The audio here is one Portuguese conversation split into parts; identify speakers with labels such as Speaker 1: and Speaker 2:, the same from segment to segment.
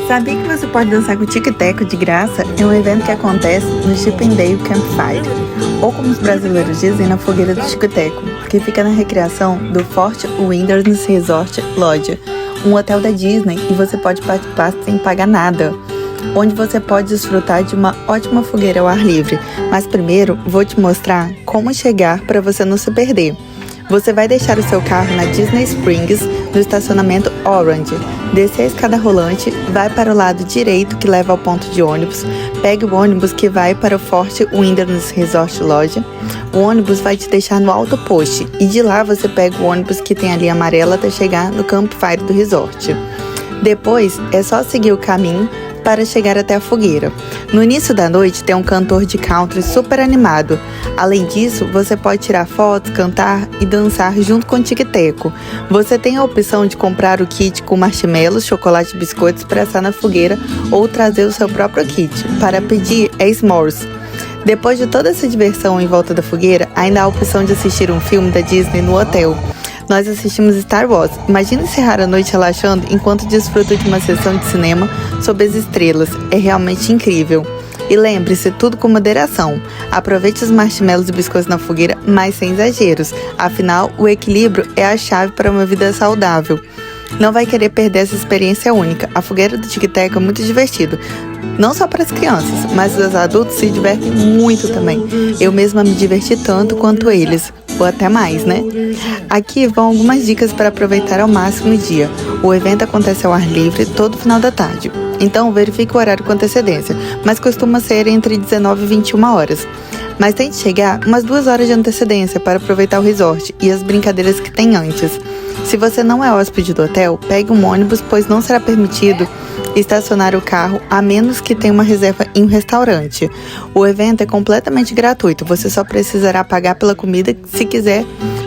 Speaker 1: Sabia que você pode dançar com o Tico-Teco de graça? É um evento que acontece no Chippendale Campfire, ou como os brasileiros dizem, na fogueira do Tico-Teco, que fica na recreação do Fort Wilderness Resort Lodge, um hotel da Disney, e você pode participar sem pagar nada, onde você pode desfrutar de uma ótima fogueira ao ar livre. Mas primeiro, vou te mostrar como chegar para você não se perder. Você vai deixar o seu carro na Disney Springs, no estacionamento Orange. Desce a escada rolante, vai para o lado direito que leva ao ponto de ônibus, pegue o ônibus que vai para o Fort Wilderness Resort Lodge. O ônibus vai te deixar no Alto Post e de lá você pega o ônibus que tem a linha amarela até chegar no Campfire do resort. Depois é só seguir o caminho para chegar até a fogueira. No início da noite tem um cantor de country super animado. Além disso, você pode tirar fotos, cantar e dançar junto com o Tico-Teco. Você tem a opção de comprar o kit com marshmallows, chocolate e biscoitos para assar na fogueira ou trazer o seu próprio kit. Para pedir é s'mores. Depois de toda essa diversão em volta da fogueira, ainda há a opção de assistir um filme da Disney no hotel. Nós assistimos Star Wars. Imagina encerrar a noite relaxando enquanto desfruta de uma sessão de cinema sob as estrelas. É realmente incrível. E lembre-se, tudo com moderação. Aproveite os marshmallows e biscoitos na fogueira, mas sem exageros. Afinal, o equilíbrio é a chave para uma vida saudável. Não vai querer perder essa experiência única. A fogueira do Tico-Teco é muito divertido. Não só para as crianças, mas os adultos se divertem muito também. Eu mesma me diverti tanto quanto eles. Ou até mais, né? Aqui vão algumas dicas para aproveitar ao máximo o dia. O evento acontece ao ar livre todo final da tarde. Então verifique o horário com antecedência, mas costuma ser entre 19 e 21 horas. Mas tente chegar umas 2 horas de antecedência para aproveitar o resort e as brincadeiras que tem antes. Se você não é hóspede do hotel, pegue um ônibus, pois não será permitido estacionar o carro a menos que tenha uma reserva em um restaurante. O evento é completamente gratuito, você só precisará pagar pela comida se quiser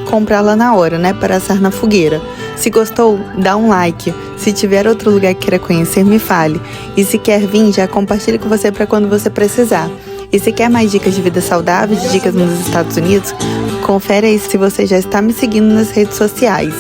Speaker 1: comprá-la na hora, né, para assar na fogueira. Se gostou, dá um like. Se tiver outro lugar que queira conhecer, me fale. E se quer vir, já compartilhe com você para quando você precisar. E se quer mais dicas de vida saudável, de dicas nos Estados Unidos, confere aí se você já está me seguindo nas redes sociais.